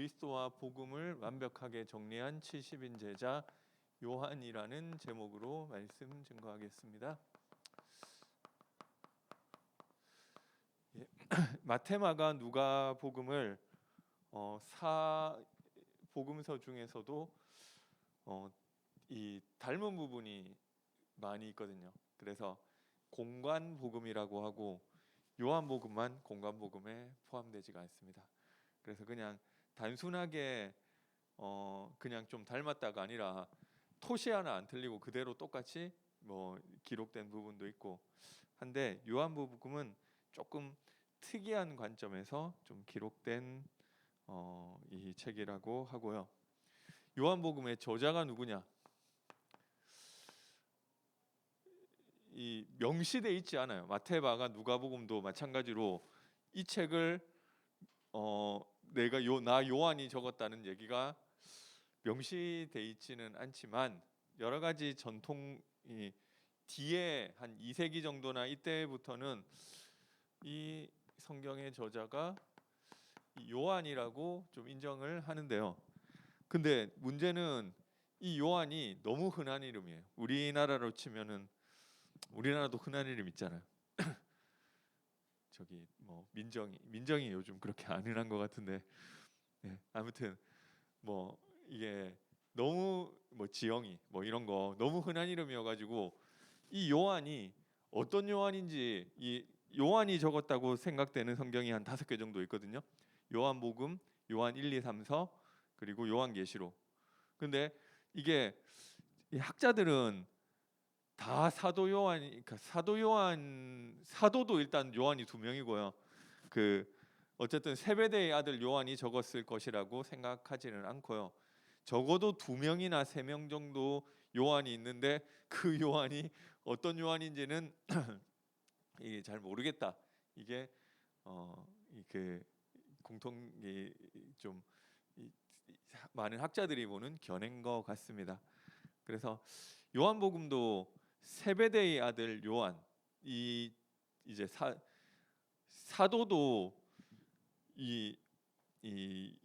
그리스도와 복음을 완벽하게 정리한 70인 제자 요한이라는 제목으로 말씀 증거하겠습니다. 마태, 마가, 누가 복음을 복음서 중에서도 이 닮은 부분이 많이 있거든요. 그래서 공관 복음이라고 하고 요한 복음만 공관 복음에 포함되지가 않습니다. 그래서 그냥 단순하게 그냥 좀 닮았다가 아니라 토시 하나 안 틀리고 그대로 똑같이 기록된 부분도 있고 한데 요한 복음은 조금 특이한 관점에서 좀 기록된 이 책이라고 하고요. 요한 복음의 저자가 누구냐? 이 명시돼 있지 않아요. 마태, 마가, 누가복음도 마찬가지로 이 책을 내가 나 요한이 적었다는 얘기가 명시돼 있지는 않지만 여러 가지 전통이 뒤에 한 2세기 정도나 이때부터는 이 성경의 저자가 요한이라고 좀 인정을 하는데요. 근데 문제는 이 요한이 너무 흔한 이름이에요. 우리나라로 치면은 우리나라도 흔한 이름 있잖아요. 저기 민정이 요즘 그렇게 안 흔한 것 같은데 아무튼 이게 너무 지영이 이런 거 너무 흔한 이름이어가지고 이 요한이 어떤 요한인지 이 요한이 적었다고 생각되는 성경이 한 5개 정도 있거든요. 요한복음, 요한 1, 2, 3서 그리고 요한계시록. 근데 이게 이 학자들은 다 사도 요한, 그러니까 사도도 일단 요한이 2명이고요. 어쨌든 세베대의 아들 요한이 적었을 것이라고 생각하지는 않고요. 적어도 2명이나 3명 정도 요한이 있는데 그 요한이 어떤 요한인지는 이게 잘 모르겠다. 이게 좀 많은 학자들이 보는 견해인 것 같습니다. 그래서 요한복음도 세베대의 아들 요한, 이제 사도도 이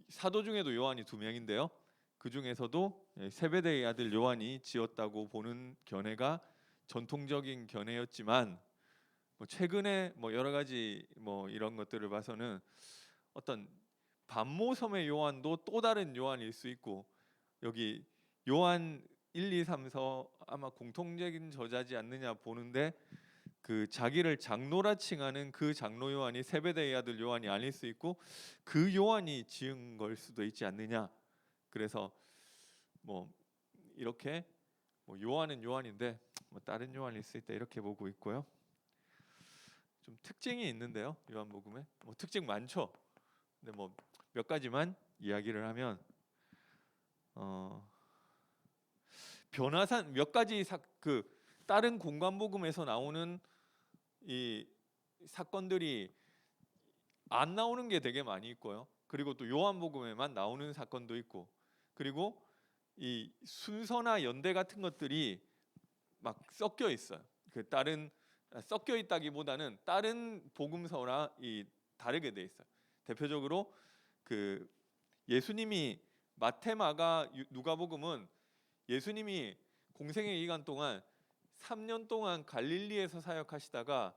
사도 중에도 요한이 2명인데요. 그 중에서도 세베대의 아들 요한이 지었다고 보는 견해가 전통적인 견해였지만 최근에 여러 가지 이런 것들을 봐서는 어떤 반모섬의 요한도 또 다른 요한일 수 있고 여기 요한 1, 2, 3서 아마 공통적인 저자지 않느냐 보는데 그 자기를 장로라 칭하는 그 장로 요한이 세베대의 아들 요한이 아닐 수 있고 그 요한이 지은 걸 수도 있지 않느냐. 그래서 이렇게 요한은 요한인데 다른 요한일 수 있다 이렇게 보고 있고요. 좀 특징이 있는데요. 요한복음에 특징 많죠. 근데 몇 가지만 이야기를 하면 변화산 몇 가지 다른 공관복음에서 나오는 이 사건들이 안 나오는 게 되게 많이 있고요. 그리고 또 요한복음에만 나오는 사건도 있고, 그리고 이 순서나 연대 같은 것들이 막 섞여 있어요. 섞여 있다기보다는 다른 복음서랑 다르게 돼 있어요. 대표적으로 예수님이 마태, 마가, 누가복음은 예수님이 공생의 기간 동안 3년 동안 갈릴리에서 사역하시다가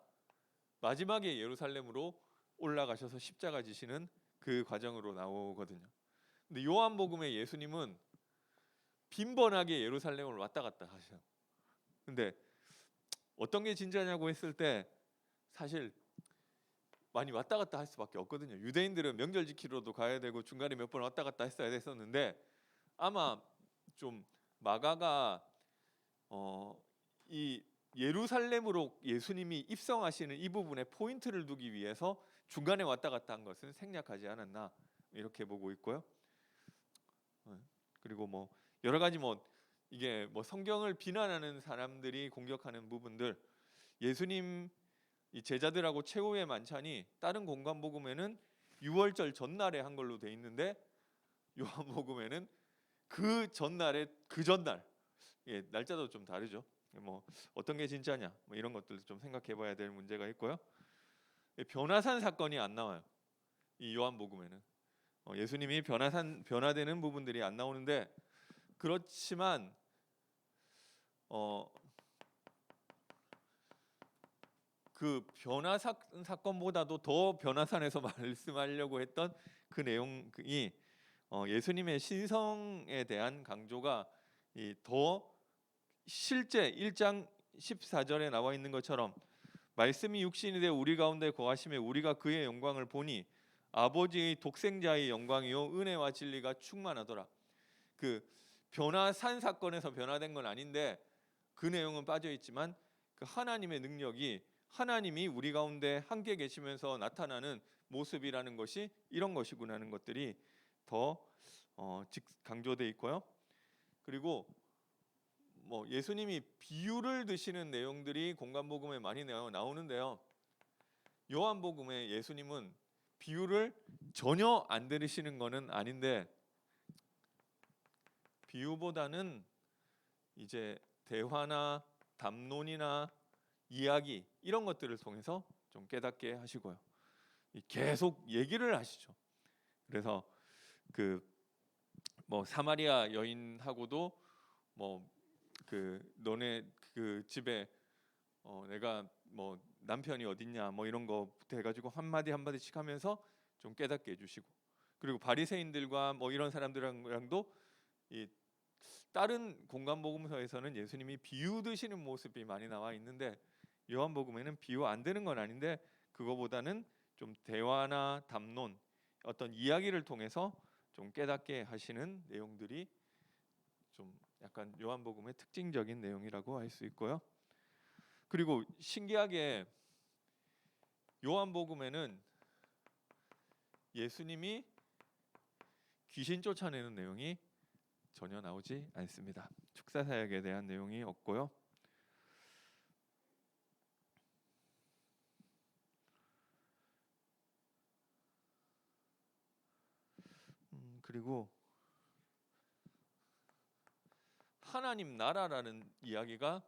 마지막에 예루살렘으로 올라가셔서 십자가 지시는 그 과정으로 나오거든요. 근데 요한복음의 예수님은 빈번하게 예루살렘을 왔다 갔다 하셔요. 근데 어떤 게 진짜냐고 했을 때 사실 많이 왔다 갔다 할 수밖에 없거든요. 유대인들은 명절 지키러도 가야 되고 중간에 몇 번 왔다 갔다 했어야 됐었는데 아마 좀 마가가 이 예루살렘으로 예수님이 입성하시는 이 부분에 포인트를 두기 위해서 중간에 왔다 갔다 한 것은 생략하지 않았나 이렇게 보고 있고요. 그리고 여러 가지 이게 성경을 비난하는 사람들이 공격하는 부분들, 예수님 이 제자들하고 최후의 만찬이 다른 공관복음에는 6월절 전날에 한 걸로 돼 있는데 요한복음에는 그 전날 날짜도 좀 다르죠. 어떤 게 진짜냐 이런 것들도 좀 생각해봐야 될 문제가 있고요. 변화산 사건이 안 나와요. 이 요한복음에는 예수님이 변화되는 부분들이 안 나오는데, 그렇지만 그 사건보다도 더 변화산에서 말씀하려고 했던 그 내용이 예수님의 신성에 대한 강조가 더 실제 1장 14절에 나와 있는 것처럼, 말씀이 육신이 되어 우리 가운데 거하심에 우리가 그의 영광을 보니 아버지의 독생자의 영광이요 은혜와 진리가 충만하더라. 그 변화산 사건에서 변화된 건 아닌데 그 내용은 빠져 있지만, 그 하나님의 능력이, 하나님이 우리 가운데 함께 계시면서 나타나는 모습이라는 것이 이런 것이구나 하는 것들이 더 강조돼 있고요. 그리고 예수님이 비유를 드시는 내용들이 공간복음에 많이 나오는데요. 요한복음에 예수님은 비유를 전혀 안 들으시는 것은 아닌데, 비유보다는 이제 대화나 담론이나 이야기 이런 것들을 통해서 좀 깨닫게 하시고요. 계속 얘기를 하시죠. 그래서 사마리아 여인하고도 너네 그 집에 내가 남편이 어딨냐 이런 거부터 해가지고 한마디씩 하면서 좀 깨닫게 해주시고, 그리고 바리새인들과 이런 사람들랑도 이 다른 공간복음서에서는 예수님이 비유 드시는 모습이 많이 나와 있는데, 요한복음에는 비유 안 되는 건 아닌데 그거보다는 좀 대화나 담론, 어떤 이야기를 통해서 좀 깨닫게 하시는 내용들이 좀 약간 요한복음의 특징적인 내용이라고 할 수 있고요. 그리고 신기하게 요한복음에는 예수님이 귀신 쫓아내는 내용이 전혀 나오지 않습니다. 축사사역에 대한 내용이 없고요. 그리고 하나님 나라라는 이야기가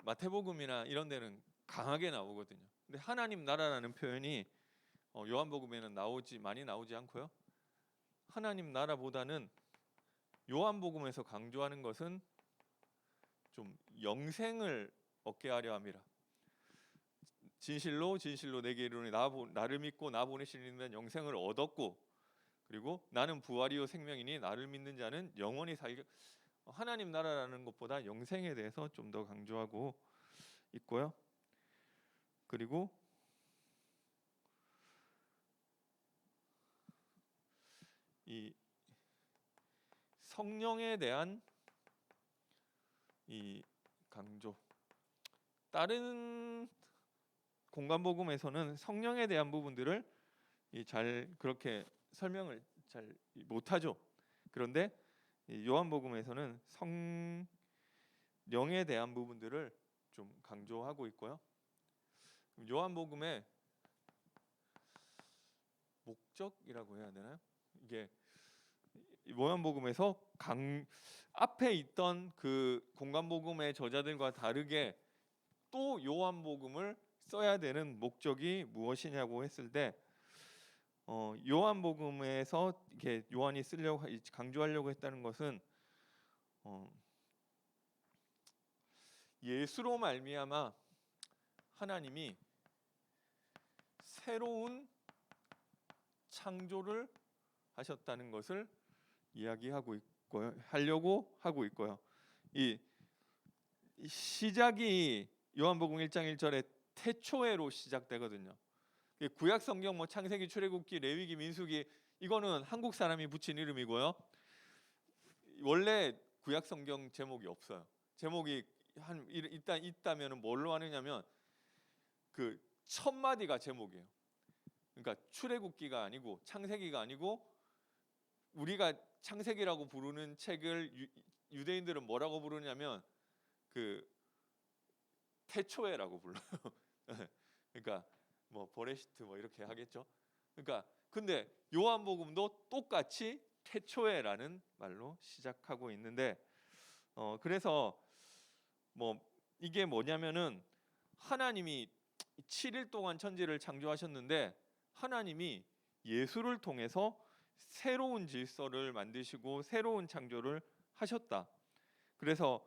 마태복음이나 이런 데는 강하게 나오거든요. 근데 하나님 나라라는 표현이 요한복음에는 많이 나오지 않고요. 하나님 나라보다는 요한복음에서 강조하는 것은 좀 영생을 얻게 하려 함이라. 진실로 내게 이르노니 나를 믿고 나 보내신 이는 영생을 얻었고, 그리고 나는 부활이요 생명이니 나를 믿는 자는 영원히 살게. 하나님 나라라는 것보다 영생에 대해서 좀 더 강조하고 있고요. 그리고 이 성령에 대한 이 강조, 다른 공간복음에서는 성령에 대한 부분들을 그렇게 설명을 잘 못하죠. 그런데 요한복음에서는 성령에 대한 부분들을 좀 강조하고 있고요. 요한복음의 목적이라고 해야 되나요? 이게 요한복음에서 앞에 있던 그 공간복음의 저자들과 다르게 또 요한복음을 써야 되는 목적이 무엇이냐고 했을 때, 요한복음에서 이렇게 요한이 강조하려고 했다는 것은 예수로 말미암아 하나님이 새로운 창조를 하셨다는 것을 이야기하고 있고요. 하려고 하고 있고요. 이 시작이 요한복음 1장 1절에 태초에로 시작되거든요. 구약 성경 창세기, 출애굽기, 레위기, 민수기 이거는 한국 사람이 붙인 이름이고요. 원래 구약 성경 제목이 없어요. 제목이 있다면은 뭘로 하느냐면 그 첫 마디가 제목이에요. 그러니까 출애굽기가 아니고 창세기가 아니고, 우리가 창세기라고 부르는 책을 유대인들은 뭐라고 부르냐면 그 태초에라고 불러요. 그러니까 버레시트 이렇게 하겠죠. 그러니까 근데 요한복음도 똑같이 태초에라는 말로 시작하고 있는데, 그래서 이게 뭐냐면은 하나님이 7일 동안 천지를 창조하셨는데, 하나님이 예수를 통해서 새로운 질서를 만드시고 새로운 창조를 하셨다. 그래서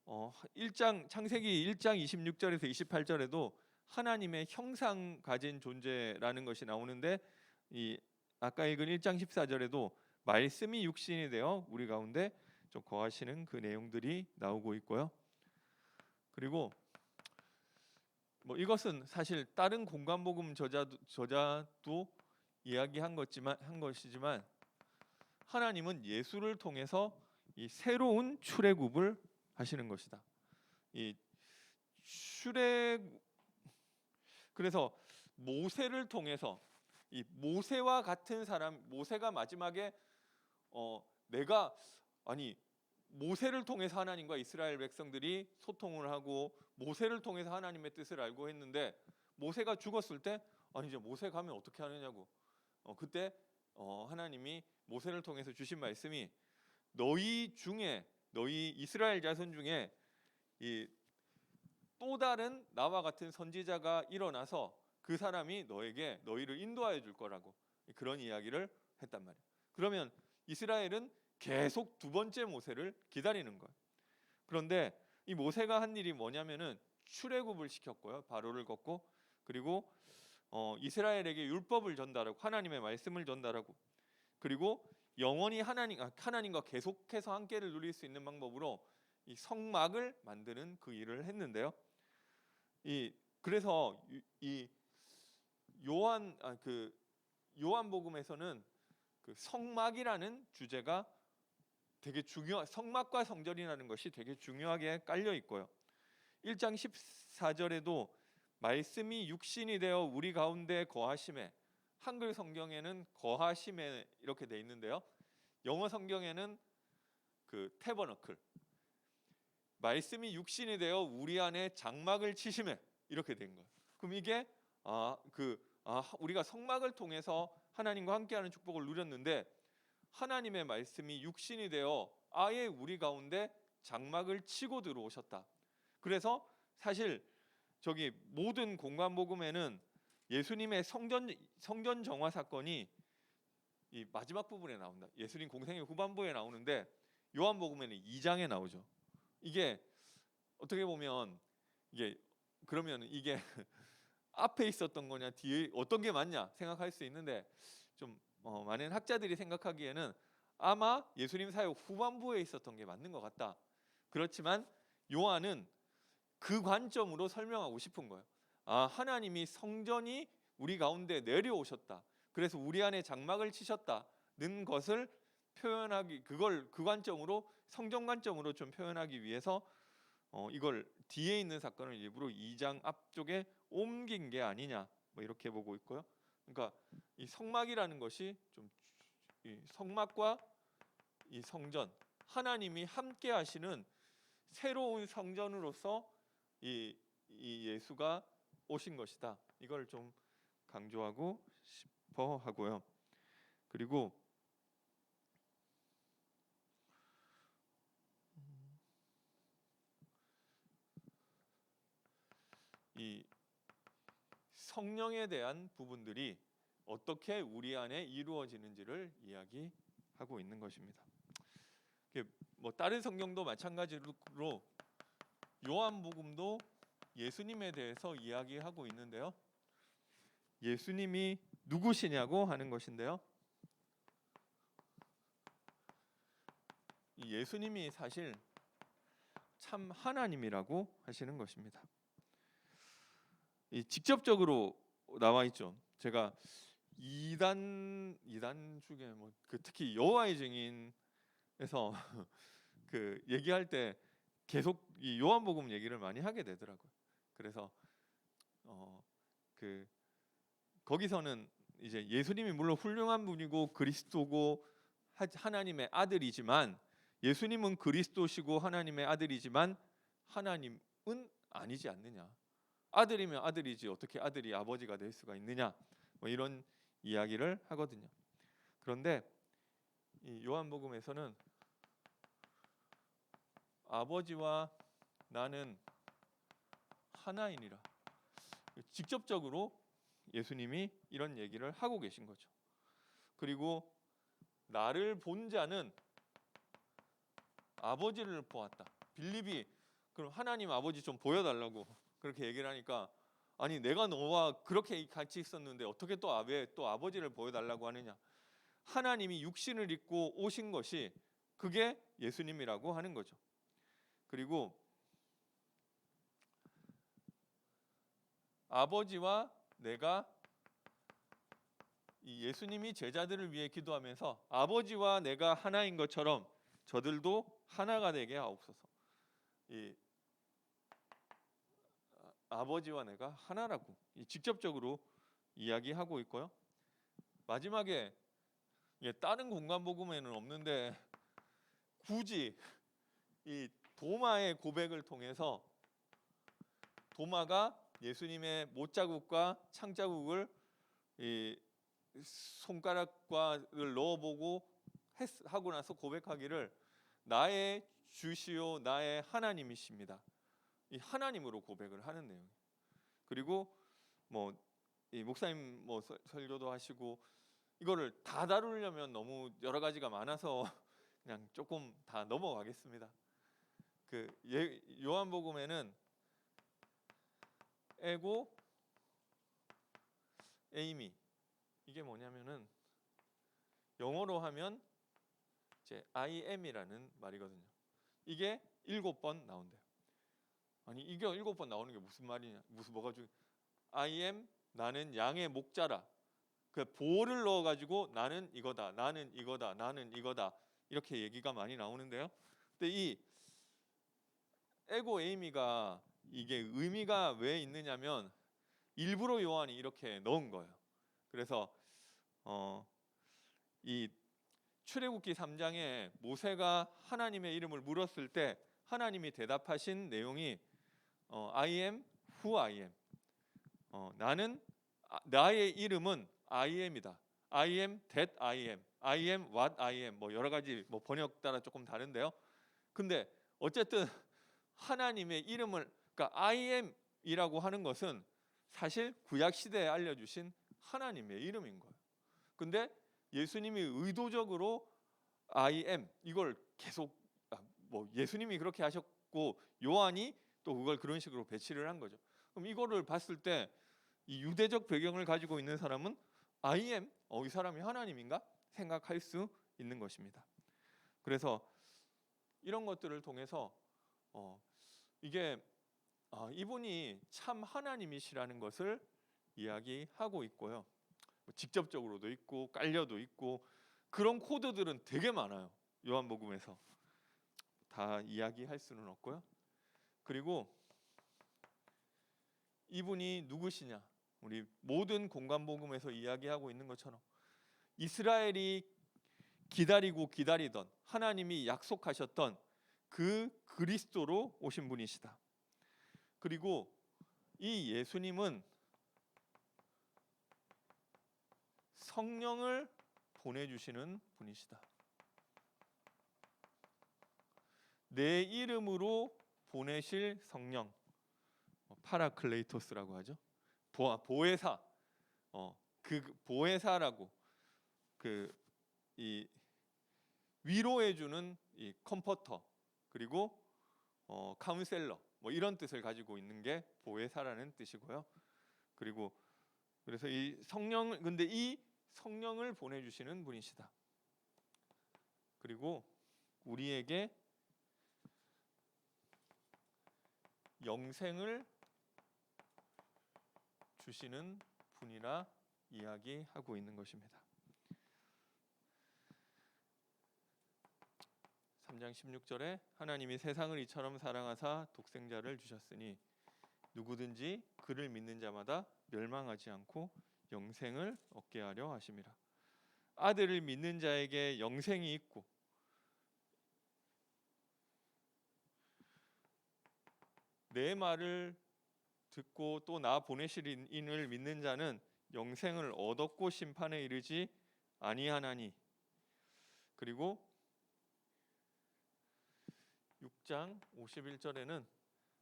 1장 창세기 1장 26절에서 28절에도 하나님의 형상 가진 존재라는 것이 나오는데, 이 아까 읽은 1장 14절에도 말씀이 육신이 되어 우리 가운데 좀 거하시는 그 내용들이 나오고 있고요. 그리고 뭐 이것은 사실 다른 공관복음 저자도 이야기한 것이지만 하나님은 예수를 통해서 이 새로운 출애굽을 하시는 것이다. 이 그래서 모세를 통해서 이 모세와 같은 사람, 모세가 마지막에 내가 모세를 통해서 하나님과 이스라엘 백성들이 소통을 하고 모세를 통해서 하나님의 뜻을 알고 했는데, 모세가 죽었을 때 이제 모세 가면 어떻게 하느냐고. 그때 하나님이 모세를 통해서 주신 말씀이, 너희 이스라엘 자손 중에 이 또 다른 나와 같은 선지자가 일어나서 그 사람이 너희를 인도하여 줄 거라고, 그런 이야기를 했단 말이에요. 그러면 이스라엘은 계속 두 번째 모세를 기다리는 거예요. 그런데 이 모세가 한 일이 뭐냐면은 출애굽을 시켰고요. 바로를 걷고, 그리고 이스라엘에게 율법을 전달하고 하나님의 말씀을 전달하고, 그리고 영원히 하나님과 계속해서 함께를 누릴 수 있는 방법으로 이 성막을 만드는 그 일을 했는데요. 그래서 이 요한복음에서는 그 성막이라는 주제가 되게 성막과 성전이라는 것이 되게 중요하게 깔려 있고요. 1장 14절에도 말씀이 육신이 되어 우리 가운데 거하심에, 한글 성경에는 거하심에 이렇게 돼 있는데요. 영어 성경에는 그 태버너클, 말씀이 육신이 되어 우리 안에 장막을 치심에 이렇게 된 거예요. 그럼 이게 우리가 성막을 통해서 하나님과 함께하는 축복을 누렸는데, 하나님의 말씀이 육신이 되어 아예 우리 가운데 장막을 치고 들어오셨다. 그래서 사실 저기 모든 공관복음에는 예수님의 성전 정화 사건이 이 마지막 부분에 나온다. 예수님 공생의 후반부에 나오는데 요한복음에는 2장에 나오죠. 이게 어떻게 보면 그러면 이게 앞에 있었던 거냐 뒤에 어떤 게 맞냐 생각할 수 있는데, 좀 많은 학자들이 생각하기에는 아마 예수님 사역 후반부에 있었던 게 맞는 것 같다. 그렇지만 요한은 그 관점으로 설명하고 싶은 거예요. 하나님이 성전이 우리 가운데 내려오셨다. 그래서 우리 안에 장막을 치셨다는 것을 표현하기, 그 관점으로, 성전 관점으로 좀 표현하기 위해서 이걸 뒤에 있는 사건을 일부러 2장 앞쪽에 옮긴 게 아니냐, 뭐 이렇게 보고 있고요. 그러니까 이 성막이라는 것이 이 성막과 이 성전, 하나님이 함께 하시는 새로운 성전으로서 이 예수가 오신 것이다. 이걸 좀 강조하고 싶어 하고요. 그리고 이 성령에 대한 부분들이 어떻게 우리 안에 이루어지는지를 이야기하고 있는 것입니다. 뭐 다른 성경도 마찬가지로 요한복음도 예수님에 대해서 이야기하고 있는데요. 예수님이 누구시냐고 하는 것인데요. 이 예수님이 사실 참 하나님이라고 하시는 것입니다. 이 직접적으로 나와 있죠. 제가 이단 중에 뭐 특히 여호와의 증인에서 그 얘기할 때 계속 이 요한복음 얘기를 많이 하게 되더라고요. 그래서 거기서는 이제 예수님이 물론 훌륭한 분이고 그리스도고 하나님의 아들이지만, 예수님은 그리스도시고 하나님의 아들이지만 하나님은 아니지 않느냐. 아들이면 아들이지 어떻게 아들이 아버지가 될 수가 있느냐, 뭐 이런 이야기를 하거든요. 그런데 이 요한복음에서는 아버지와 나는 하나이니라, 직접적으로 예수님이 이런 얘기를 하고 계신 거죠. 그리고 나를 본 자는 아버지를 보았다. 빌립이 그럼 하나님 아버지 좀 보여달라고 그렇게 얘기를 하니까, 아니 내가 너와 그렇게 같이 있었는데 어떻게 또 아버지를 보여달라고 하느냐. 하나님이 육신을 입고 오신 것이 그게 예수님이라고 하는 거죠. 그리고 아버지와 내가, 이 예수님이 제자들을 위해 기도하면서 아버지와 내가 하나인 것처럼 저들도 하나가 되게 하옵소서. 이 아버지와 내가 하나라고 직접적으로 이야기하고 있고요. 마지막에 다른 공간 복음에는 없는데 굳이 이 도마의 고백을 통해서 도마가 예수님의 못자국과 창자국을 이 손가락과를 넣어보고 하고 나서 고백하기를 나의 주시오 나의 하나님이십니다. 이 하나님으로 고백을 하는 내용. 그리고 뭐 이 목사님 뭐 설교도 하시고 이거를 다 다루려면 너무 여러 가지가 많아서 그냥 조금 다 넘어가겠습니다. 그 요한복음에는 에고 에이미, 이게 뭐냐면은 영어로 하면 이제 I am이라는 말이거든요. 이게 7번 나온대요. 아니 이게 7번 나오는 게 무슨 말이냐? 뭐가 I am, 나는 양의 목자라. 그 보를 넣어 가지고 나는 이거다, 나는 이거다, 나는 이거다 이렇게 얘기가 많이 나오는데요. 근데 이 에고 에이미가 이게 의미가 왜 있느냐면 일부러 요한이 이렇게 넣은 거예요. 그래서 이 출애굽기 3장에 모세가 하나님의 이름을 물었을 때 하나님이 대답하신 내용이 I am who I am. 나는 나의 이름은 I am이다. I am that I am. I am what I am. 뭐 여러 가지 뭐 번역 따라 조금 다른데요. 근데 어쨌든 하나님의 이름을, 그러니까 I am이라고 하는 것은 사실 구약 시대에 알려주신 하나님의 이름인 거예요. 근데 예수님이 의도적으로 I am 이걸 계속 뭐 예수님이 그렇게 하셨고 요한이 또 그걸 그런 식으로 배치를 한 거죠. 그럼 이거를 봤을 때 이 유대적 배경을 가지고 있는 사람은 I am, 이 사람이 하나님인가 생각할 수 있는 것입니다. 그래서 이런 것들을 통해서 이게 이분이 참 하나님이시라는 것을 이야기하고 있고요. 직접적으로도 있고 깔려도 있고 그런 코드들은 되게 많아요. 요한복음에서 다 이야기할 수는 없고요. 그리고 이분이 누구시냐? 우리 모든 공간복음에서 이야기하고 있는 것처럼 이스라엘이 기다리고 기다리던 하나님이 약속하셨던 그 그리스도로 오신 분이시다. 그리고 이 예수님은 성령을 보내주시는 분이시다. 내 이름으로 보내실 성령, 파라클레이토스라고 하죠. 보혜사, 그 보혜사라고 이 위로해주는 이 컴포터, 그리고 카운셀러 뭐 이런 뜻을 가지고 있는 게 보혜사라는 뜻이고요. 그리고 그래서 이 성령, 근데 이 성령을 보내주시는 분이시다. 그리고 우리에게 영생을 주시는 분이라 이야기하고 있는 것입니다. 3장 16절에 하나님이 세상을 이처럼 사랑하사 독생자를 주셨으니 누구든지 그를 믿는 자마다 멸망하지 않고 영생을 얻게 하려 하심이라. 아들을 믿는 자에게 영생이 있고 내 말을 듣고 또 나 보내실 이를 믿는 자는 영생을 얻었고 심판에 이르지 아니하나니. 그리고 6장 51절에는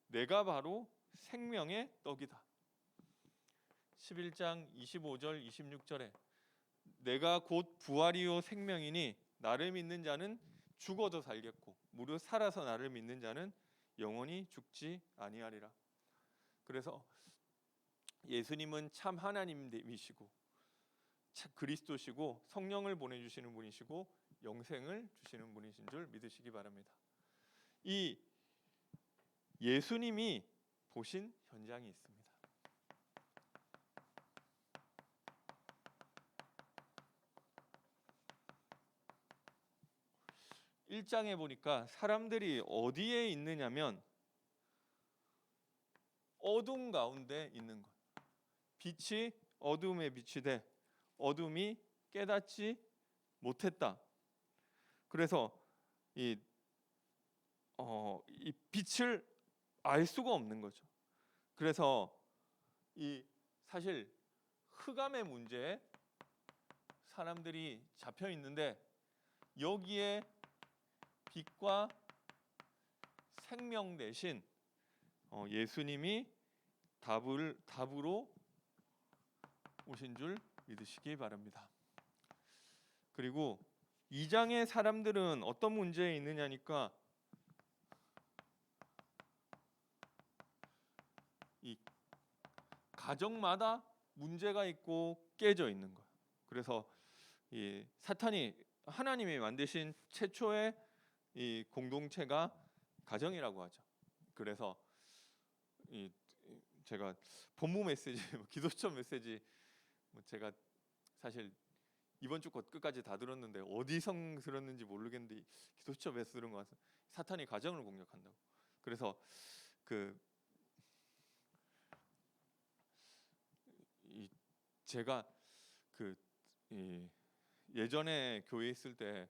내가 바로 생명의 떡이다. 11장 25절 26절에 내가 곧 부활이요 생명이니 나를 믿는 자는 죽어도 살겠고 무릇 살아서 나를 믿는 자는 영원히 죽지 아니하리라. 그래서 예수님은 참 하나님이시고 참 그리스도시고 성령을 보내주시는 분이시고 영생을 주시는 분이신 줄 믿으시기 바랍니다. 이 예수님이 보신 현장이 있습니다. 1장에 보니까 사람들이 어디에 있느냐면 어둠 가운데 있는 것. 빛이 어둠에 비치되 어둠이 깨닫지 못했다. 그래서 이 빛을 알 수가 없는 거죠. 그래서 이 사실 흑암의 문제에 사람들이 잡혀 있는데 여기에 빛과 생명 대신 예수님이 답으로 오신 줄 믿으시기 바랍니다. 그리고 2장의 사람들은 어떤 문제에 있느냐니까 이 가정마다 문제가 있고 깨져 있는 거예요. 그래서 이 사탄이 하나님이 만드신 최초의 이 공동체가 가정이라고 하죠. 그래서 이 제가 본무 메시지, 기도처 메시지 제가 사실 이번 주 끝까지 다 들었는데 어디서 들었는지 모르겠는데 기도처 메시지 들은 것 같아요. 사탄이 가정을 공격한다고. 그래서 제가 예전에 교회에 있을 때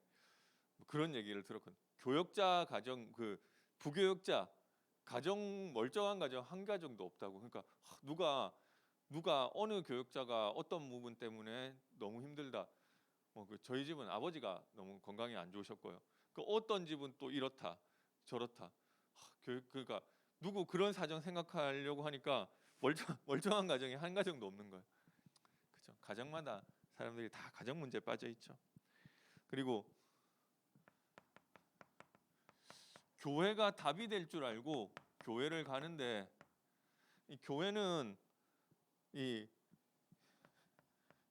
그런 얘기를 들었거든요. 교역자 가정 부교역자 가정 멀쩡한 가정 한 가정도 없다고. 그러니까 누가 어느 교역자가 어떤 부분 때문에 너무 힘들다. 저희 집은 아버지가 너무 건강이 안 좋으셨고요. 어떤 집은 또 이렇다 저렇다. 그러니까 누구 그런 사정 생각하려고 하니까 멀쩡한 가정이 한 가정도 없는 거예요. 그렇죠? 가정마다 사람들이 다 가정 문제에 빠져 있죠. 그리고 교회가 답이 될 줄 알고 교회를 가는데 이 교회는 이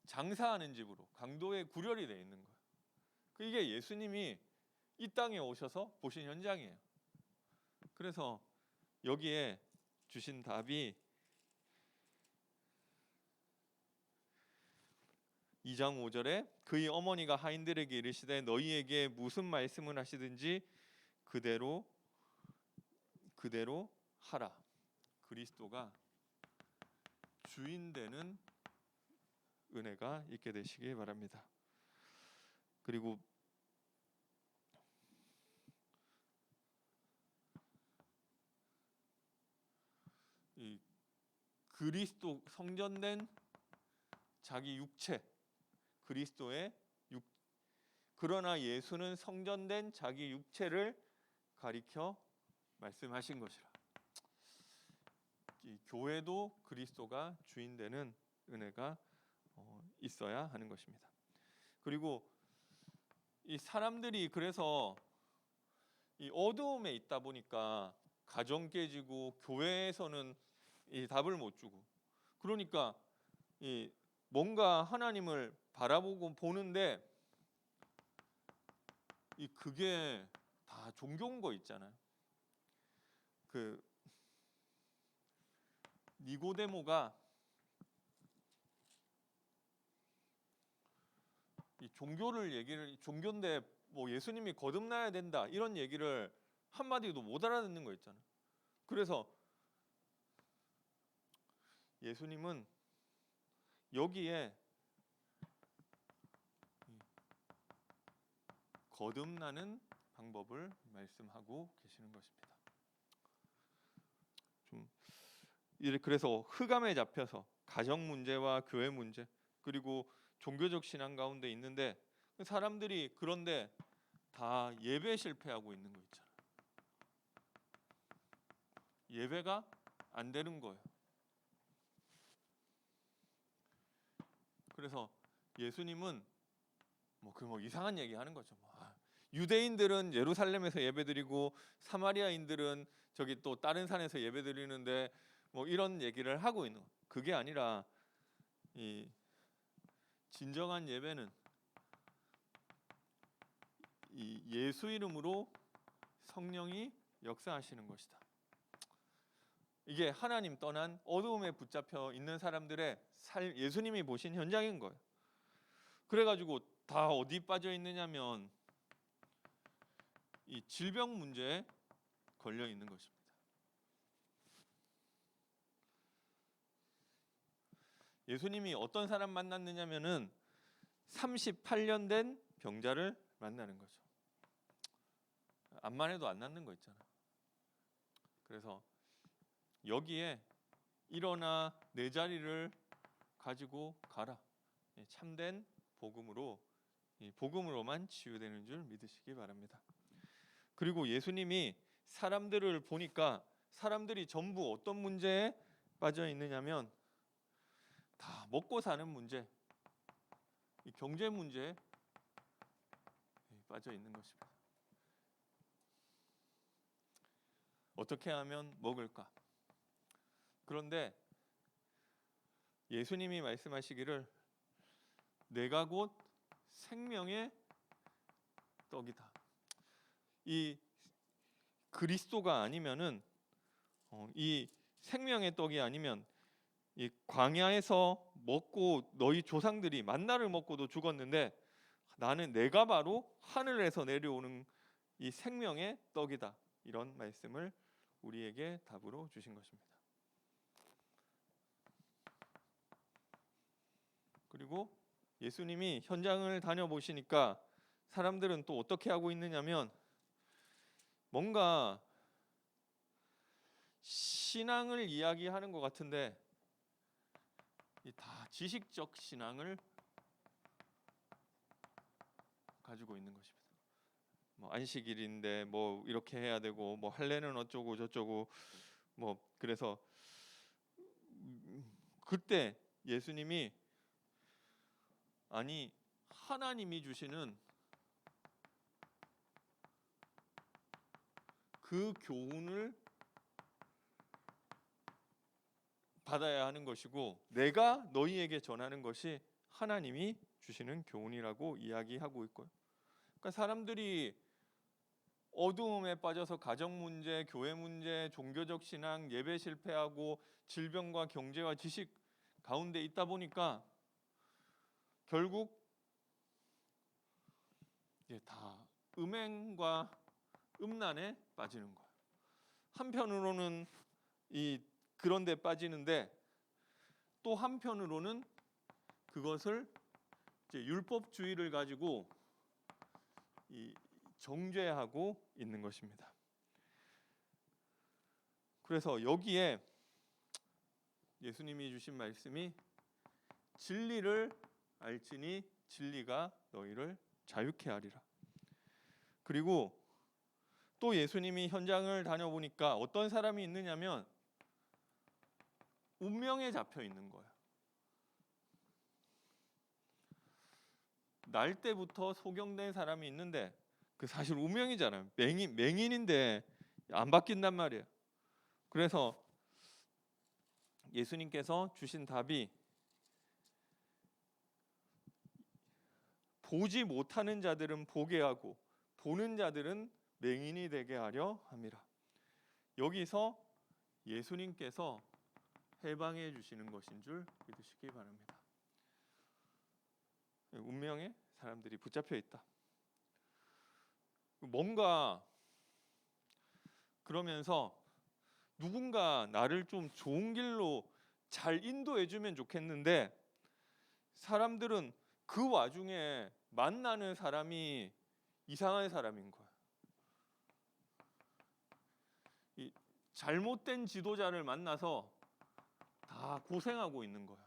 장사하는 집으로 강도의 구렬이 되어 있는 거예요. 이게 예수님이 이 땅에 오셔서 보신 현장이에요. 그래서 여기에 주신 답이 2장 5절에 그의 어머니가 하인들에게 이르시되 너희에게 무슨 말씀을 하시든지 그대로 하라. 그리스도가 주인 되는 은혜가 있게 되시길 바랍니다. 그리고 이 그리스도 성전된 자기 육체 그리스도의 그러나 예수는 성전된 자기 육체를 가리켜 말씀하신 것이라. 이 교회도 그리스도가 주인 되는 은혜가 있어야 하는 것입니다. 그리고 이 사람들이 그래서 이 어두움에 있다 보니까 가정 깨지고 교회에서는 이 답을 못 주고 그러니까 이 뭔가 하나님을 바라보고 보는데 그게 다 종교인 거 있잖아요. 니고데모가 이 종교인데 뭐 예수님이 거듭나야 된다 이런 얘기를 한마디도 못 알아듣는 거 있잖아요. 그래서 예수님은 여기에 거듭나는 방법을 말씀하고 계시는 것입니다. 그래서 흑암에 잡혀서 가정 문제와 교회 문제 그리고 종교적 신앙 가운데 있는데 사람들이 그런데 다 예배 실패하고 있는 거 있잖아요. 예배가 안 되는 거예요. 그래서 예수님은 뭐 이상한 얘기 하는 거죠. 유대인들은 예루살렘에서 예배드리고 사마리아인들은 저기 또 다른 산에서 예배드리는데 뭐 이런 얘기를 하고 있는 거예요. 그게 아니라 이 진정한 예배는 이 예수 이름으로 성령이 역사하시는 것이다. 이게 하나님 떠난 어두움에 붙잡혀 있는 사람들의 예수님이 보신 현장인 거예요. 그래가지고 다 어디 빠져 있느냐면 이 질병 문제에 걸려 있는 것입니다. 예수님이 어떤 사람 만났느냐면은 38년 된 병자를 만나는 거죠. 암만 해도 안 낫는 거 있잖아. 그래서 여기에 일어나 내 자리를 가지고 가라. 참된 복음으로만 치유되는 줄 믿으시기 바랍니다. 그리고 예수님이 사람들을 보니까 사람들이 전부 어떤 문제에 빠져 있느냐면 다 먹고 사는 문제, 이 경제 문제에 빠져 있는 것입니다. 어떻게 하면 먹을까? 그런데 예수님이 말씀하시기를 내가 곧 생명의 떡이다. 이 그리스도가 아니면은 이 생명의 떡이 아니면 이 광야에서 먹고 너희 조상들이 만나를 먹고도 죽었는데 내가 바로 하늘에서 내려오는 이 생명의 떡이다. 이런 말씀을 우리에게 답으로 주신 것입니다. 그리고 예수님이 현장을 다녀보시니까 사람들은 또 어떻게 하고 있느냐면 뭔가 신앙을 이야기하는 것 같은데 다 지식적 신앙을 가지고 있는 것입니다. 뭐 안식일인데 뭐 이렇게 해야 되고 뭐 할례는 어쩌고 저쩌고 뭐 그래서 그때 예수님이 아니 하나님이 주시는 그 교훈을 받아야 하는 것이고 내가 너희에게 전하는 것이 하나님이 주시는 교훈이라고 이야기하고 있고요. 그러니까 사람들이 어두움에 빠져서 가정 문제, 교회 문제, 종교적 신앙, 예배 실패하고 질병과 경제와 지식 가운데 있다 보니까 결국 다 음행과 음란에 빠지는 거예요. 한편으로는 그런 데 빠지는데 또 한편으로는 그것을 이제 율법주의를 가지고 정죄하고 있는 것입니다. 그래서 여기에 예수님이 주신 말씀이 진리를 알지니 진리가 너희를 자유케 하리라. 그리고 또 예수님이 현장을 다녀보니까 어떤 사람이 있느냐면 운명에 잡혀 있는 거예요. 날 때부터 소경된 사람이 있는데 그 사실 운명이잖아요. 맹인인데 안 바뀐단 말이에요. 그래서 예수님께서 주신 답이 보지 못하는 자들은 보게 하고 보는 자들은 맹인이 되게 하려 함이라. 여기서 예수님께서 해방해 주시는 것인 줄 믿으시기 바랍니다. 운명에 사람들이 붙잡혀 있다. 뭔가 그러면서 누군가 나를 좀 좋은 길로 잘 인도해 주면 좋겠는데 사람들은 그 와중에 만나는 사람이 이상한 사람인 거야. 이 잘못된 지도자를 만나서 다 고생하고 있는 거야.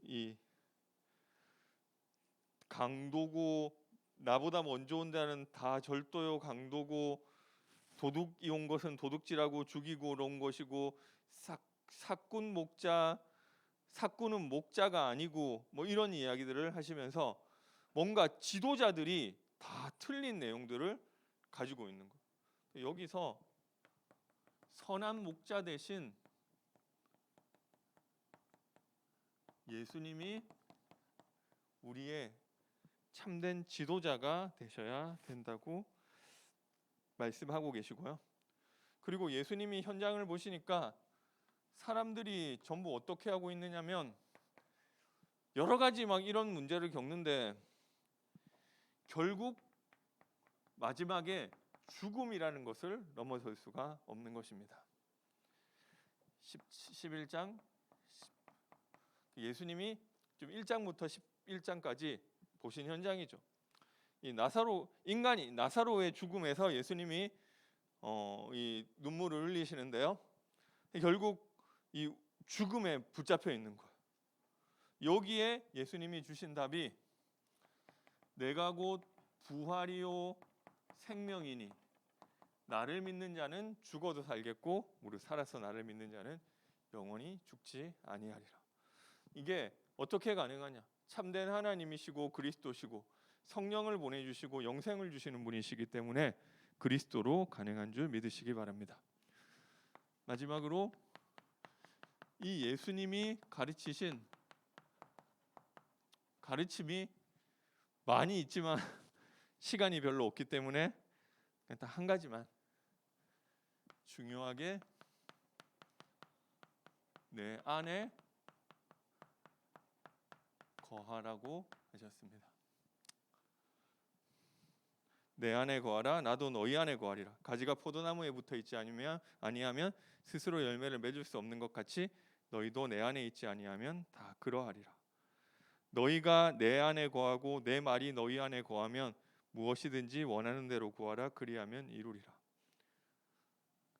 이 강도고 나보다 먼저 온다는 다 절도요 강도고 도둑이 온 것은 도둑질하고 죽이고 온 것이고 사꾼 목자 사꾼은 목자가 아니고 뭐 이런 이야기들을 하시면서 뭔가 지도자들이 다 틀린 내용들을 가지고 있는 거예요. 여기서 선한 목자 대신 예수님이 우리의 참된 지도자가 되셔야 된다고 말씀하고 계시고요. 그리고 예수님이 현장을 보시니까 사람들이 전부 어떻게 하고 있느냐면 여러 가지 막 이런 문제를 겪는데 결국 마지막에 죽음이라는 것을 넘어설 수가 없는 것입니다. 11장 예수님이 좀 1장부터 11장까지 보신 현장이죠. 이 인간이 나사로의 죽음에서 예수님이 이 눈물을 흘리시는데요. 결국 이 죽음에 붙잡혀 있는 거예요. 여기에 예수님이 주신 답이 내가 곧 부활이요 생명이니 나를 믿는 자는 죽어도 살겠고 무릇 살아서 나를 믿는 자는 영원히 죽지 아니하리라. 이게 어떻게 가능하냐? 참된 하나님이시고 그리스도시고 성령을 보내주시고 영생을 주시는 분이시기 때문에 그리스도로 가능한 줄 믿으시기 바랍니다. 마지막으로 이 예수님이 가르치신 가르침이 많이 있지만 시간이 별로 없기 때문에 일단 한 가지만 중요하게 내 안에 거하라고 하셨습니다. 내 안에 거하라 나도 너희 안에 거하리라. 가지가 포도나무에 붙어 있지 아니하면 스스로 열매를 맺을 수 없는 것 같이 너희도 내 안에 있지 아니하면 다 그러하리라. 너희가 내 안에 거하고 내 말이 너희 안에 거하면 무엇이든지 원하는 대로 구하라 그리하면 이루리라.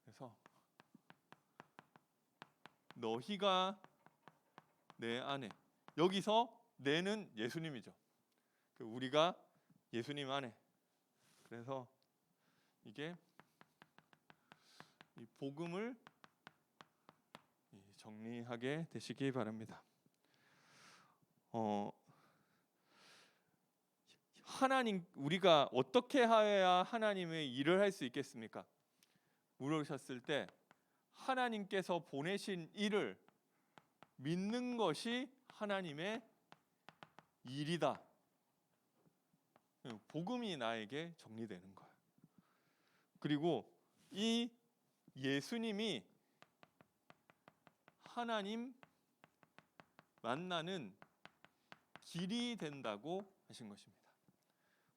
그래서 너희가 내 안에 여기서 내는 예수님이죠. 우리가 예수님 안에. 그래서 이게 이 복음을 정리하게 되시기 바랍니다. 하나님 우리가 어떻게 해야 하나님의 일을 할 수 있겠습니까? 물으셨을 때 하나님께서 보내신 일을 믿는 것이 하나님의 일이다. 복음이 나에게 정리되는 거예요. 그리고 이 예수님이 하나님 만나는 길이 된다고 하신 것입니다.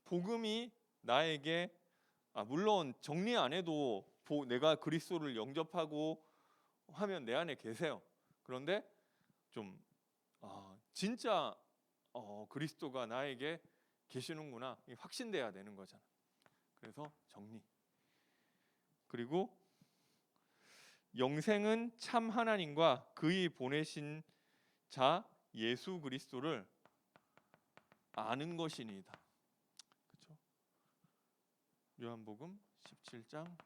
복음이 나에게 물론 정리 안 해도 내가 그리스도를 영접하고 하면 내 안에 계세요. 그런데 좀 진짜 그리스도가 나에게 계시는구나 확신돼야 되는 거잖아. 그래서 정리. 그리고 영생은 참 하나님과 그의 보내신 자 예수 그리스도를 아는 것이니이다. 그렇죠? 요한복음 17장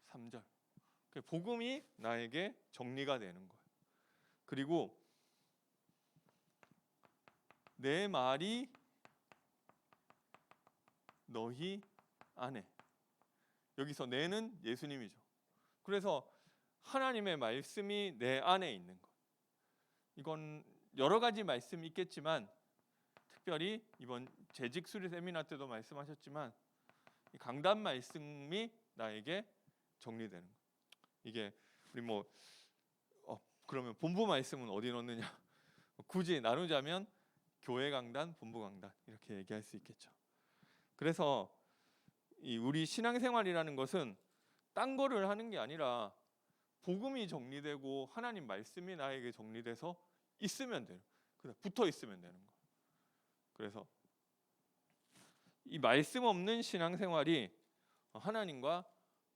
3절. 복음이 나에게 정리가 되는 거예요. 그리고 내 말이 너희 안에. 여기서 내는 예수님이죠. 그래서 하나님의 말씀이 내 안에 있는 것. 이건 여러 가지 말씀이 있겠지만 특별히 이번 재직 수리 세미나 때도 말씀하셨지만 강단 말씀이 나에게 정리되는 것. 이게 우리 그러면 본부 말씀은 어디 넣느냐? 굳이 나누자면 교회 강단, 본부 강단 이렇게 얘기할 수 있겠죠. 그래서 우리 신앙생활이라는 것은 딴 거를 하는 게 아니라 복음이 정리되고 하나님 말씀이 나에게 정리돼서 있으면 돼요. 붙어 있으면 되는 거예요. 그래서 이 말씀 없는 신앙생활이 하나님과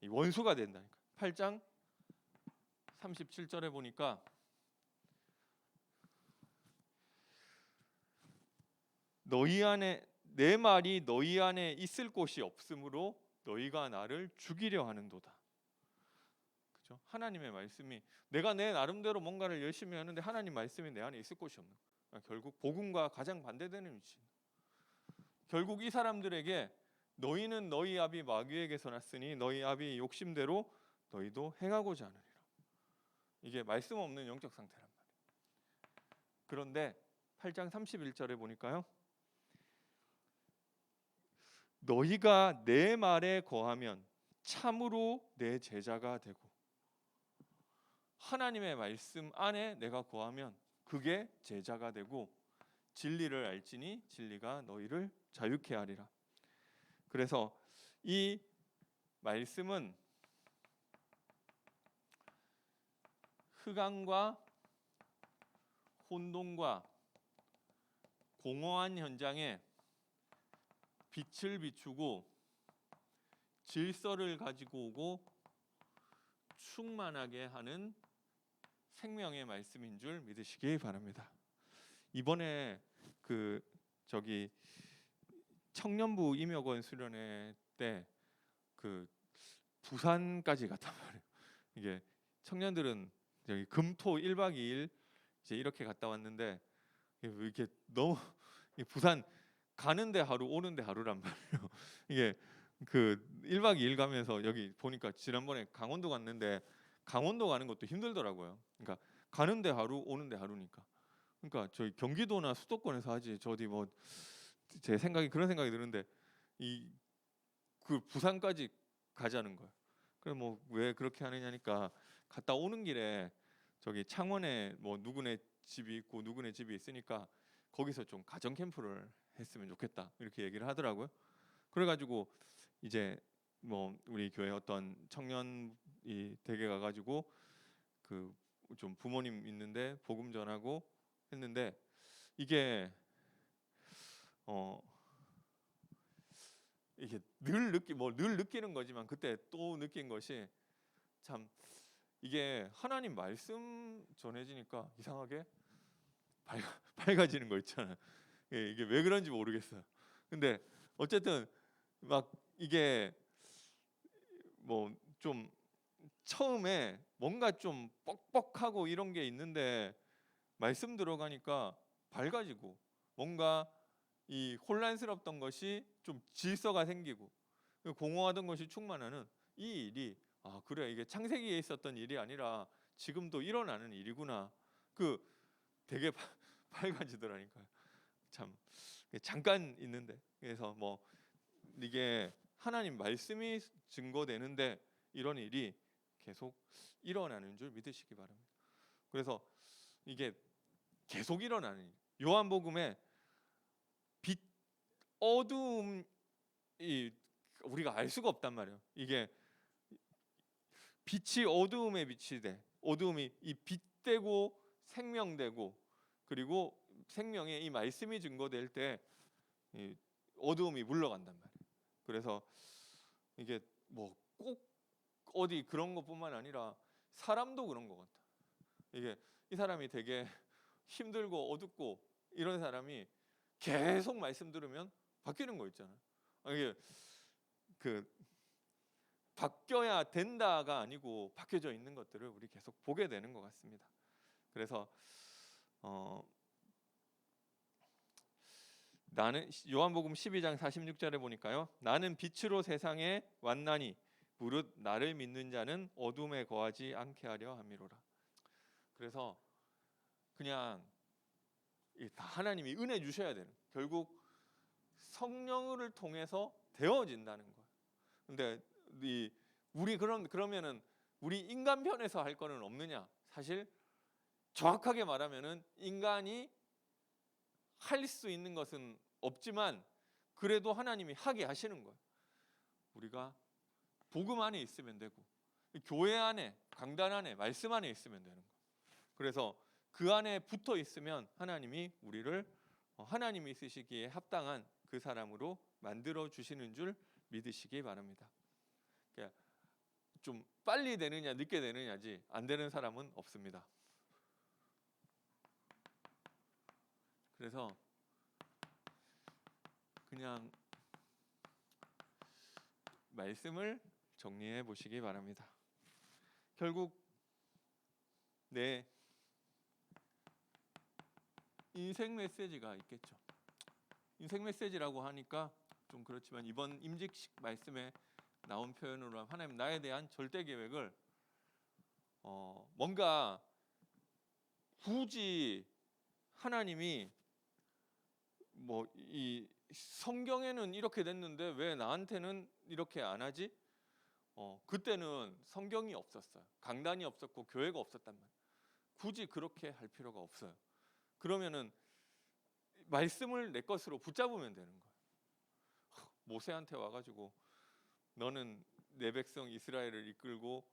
원수가 된다니까. 8장 37절에 보니까 너희 안에 내 말이 너희 안에 있을 곳이 없으므로 너희가 나를 죽이려 하는도다. 그죠? 하나님의 말씀이, 내가 내 나름대로 뭔가를 열심히 하는데 하나님 말씀이 내 안에 있을 곳이 없는 거예요. 결국 복음과 가장 반대되는 위치. 결국 이 사람들에게 너희는 너희 아비 마귀에게서 났으니 너희 아비의 욕심대로 너희도 행하고자 하느니라. 이게 말씀 없는 영적 상태란 말이에요. 그런데 8장 31절에 보니까요, 너희가 내 말에 거하면 참으로 내 제자가 되고, 하나님의 말씀 안에 내가 거하면 그게 제자가 되고, 진리를 알지니 진리가 너희를 자유케 하리라. 그래서 이 말씀은 흑암과 혼돈과 공허한 현장에 빛을 비추고 질서를 가지고 오고 충만하게 하는 생명의 말씀인 줄 믿으시기 바랍니다. 이번에 청년부 임역원 수련회 때 부산까지 갔단 말이에요. 이게 청년들은 여기 금토 1박 2일 이제 이렇게 갔다 왔는데, 이게 너무 부산 가는데 하루 오는데 하루란 말이에요. 이게 1박 2일 가면서 여기 보니까 지난번에 강원도 갔는데 강원도 가는 것도 힘들더라고요. 그러니까 가는데 하루 오는데 하루니까. 그러니까 저희 경기도나 수도권에서 하지, 저디 뭐 제 생각이 그런 생각이 드는데 부산까지 가자는 거예요. 그래 뭐 왜 그렇게 하느냐니까, 갔다 오는 길에 저기 창원에 뭐 누구네 집이 있고 누구네 집이 있으니까 거기서 좀 가정 캠프를 했으면 좋겠다 이렇게 얘기를 하더라고요. 그래가지고 이제 뭐 우리 교회 어떤 청년이 댁에 가가지고 좀 부모님 있는데 복음 전하고 했는데, 이게 이게 늘 느끼는 거지만 그때 또 느낀 것이, 참 이게 하나님 말씀 전해지니까 이상하게 밝아지는 거 있잖아요. 이게 왜 그런지 모르겠어요. 근데 어쨌든 막 이게 뭐 좀 처음에 뭔가 좀 뻑뻑하고 이런 게 있는데 말씀 들어가니까 밝아지고, 뭔가 이 혼란스럽던 것이 좀 질서가 생기고 공허하던 것이 충만하는 이 일이, 아 그래 이게 창세기에 있었던 일이 아니라 지금도 일어나는 일이구나. 되게 밝아지더라니까요. 참 잠깐 있는데, 그래서 뭐 이게 하나님 말씀이 증거되는데 이런 일이 계속 일어나는 줄 믿으시기 바랍니다. 그래서 이게 계속 일어나는 일. 요한복음에 빛 어두움이 우리가 알 수가 없단 말이에요. 이게 빛이 어두움에 빛이 돼, 어두움이 이 빛되고 생명되고, 그리고 생명의 이 말씀이 증거될 때 이 어두움이 물러간단 말이에요. 그래서 이게 뭐 꼭 어디 그런 것뿐만 아니라 사람도 그런 것 같아. 이게 이 사람이 되게 힘들고 어둡고 이런 사람이 계속 말씀 들으면 바뀌는 거 있잖아요. 이게 바뀌어야 된다가 아니고 바뀌어져 있는 것들을 우리 계속 보게 되는 것 같습니다. 그래서 나는 요한복음 12장 46절에 보니까요, 나는 빛으로 세상에 왔나니 무릇 나를 믿는 자는 어둠에 거하지 않게 하려 함이로라. 그래서 그냥 다 하나님이 은혜 주셔야 되는, 결국 성령을 통해서 되어진다는 거예요. 근데 우리 그러면은 우리 인간 편에서 할 거는 없느냐? 사실 정확하게 말하면은 인간이 할 수 있는 것은 없지만 그래도 하나님이 하게 하시는 거예요. 우리가 복음 안에 있으면 되고, 교회 안에, 강단 안에, 말씀 안에 있으면 되는 거예요. 그래서 그 안에 붙어 있으면 하나님이 우리를 하나님이 쓰시기에 합당한 그 사람으로 만들어 주시는 줄 믿으시기 바랍니다. 그러니까 좀 빨리 되느냐 늦게 되느냐지 안 되는 사람은 없습니다. 그래서 그냥 말씀을 정리해 보시기 바랍니다. 결국 내 인생 메시지가 있겠죠. 인생 메시지라고 하니까 좀 그렇지만 이번 임직식 말씀에 나온 표현으로 하면 하나님 나에 대한 절대 계획을 뭔가 굳이 하나님이 뭐 이 성경에는 이렇게 됐는데 왜 나한테는 이렇게 안 하지? 그때는 성경이 없었어요. 강단이 없었고 교회가 없었단 말이에요. 굳이 그렇게 할 필요가 없어요. 그러면은 말씀을 내 것으로 붙잡으면 되는 거예요. 모세한테 와가지고 너는 내 백성 이스라엘을 이끌고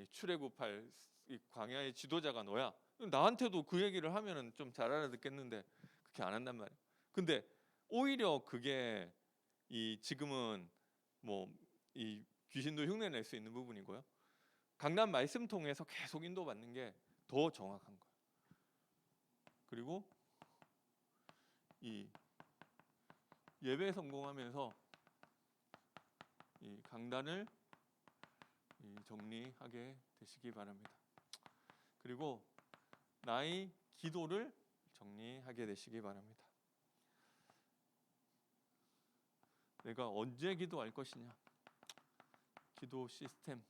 출애굽할 이 광야의 지도자가 너야. 나한테도 그 얘기를 하면은 좀 잘 알아듣겠는데 그렇게 안 한단 말이에요. 근데 오히려 그게 이 지금은 뭐 이 귀신도 흉내낼 수 있는 부분이고요. 강단 말씀 통해서 계속 인도받는 게 더 정확한 거예요. 그리고 이 예배 성공하면서 이 강단을 정리하게 되시기 바랍니다. 그리고 나의 기도를 정리하게 되시기 바랍니다. 내가 언제 기도할 것이냐? 기도 시스템.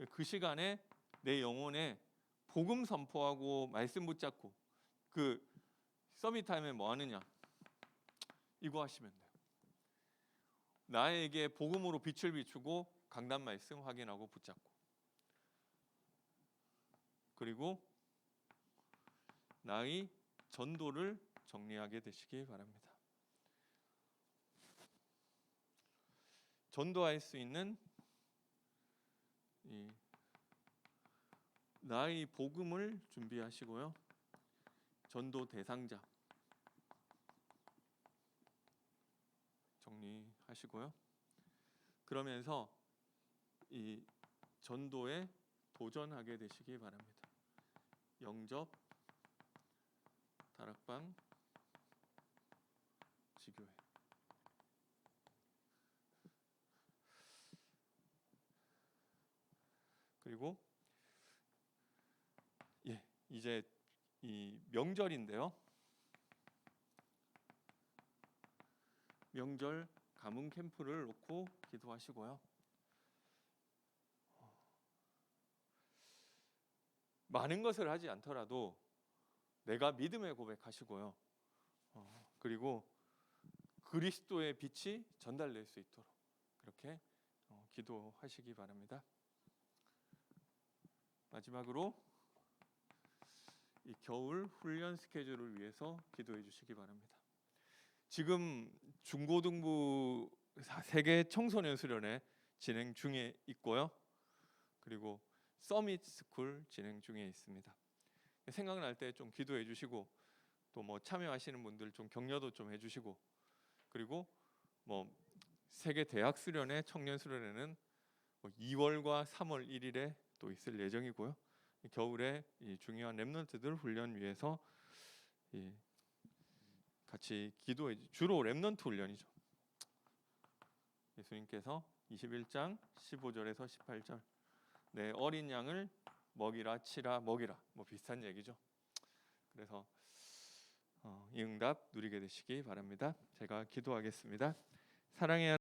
그 시간에 내 영혼에 복음 선포하고 말씀 붙잡고 그 서밋 타임에 뭐 하느냐? 이거 하시면 돼요. 나에게 복음으로 빛을 비추고 강단 말씀 확인하고 붙잡고 그리고 나의 전도를 정리하게 되시기 바랍니다. 전도할 수 있는 이 나의 복음을 준비하시고요. 전도 대상자 정리하시고요. 그러면서 이 전도에 도전하게 되시기 바랍니다. 영접, 다락방, 지교회. 그리고 이제 이 명절인데요. 명절 가문 캠프를 놓고 기도하시고요. 많은 것을 하지 않더라도 내가 믿음의 고백하시고요. 그리고 그리스도의 빛이 전달될 수 있도록 그렇게 기도하시기 바랍니다. 마지막으로 이 겨울 훈련 스케줄을 위해서 기도해 주시기 바랍니다. 지금 중고등부 세계 청소년 수련회 진행 중에 있고요. 그리고 서밋 스쿨 진행 중에 있습니다. 생각날 때 좀 기도해 주시고 또 뭐 참여하시는 분들 좀 격려도 좀 해주시고 그리고 뭐 세계 대학 수련회 청년 수련회는 2월과 3월 1일에 또 있을 예정이고요. 겨울에 이 중요한 렘넌트들 훈련 위해서 같이 기도해 주로 렘넌트 훈련이죠. 예수님께서 21장 15절에서 18절 내 어린 양을 먹이라 치라 먹이라 뭐 비슷한 얘기죠. 그래서 이 응답 누리게 되시기 바랍니다. 제가 기도하겠습니다. 사랑의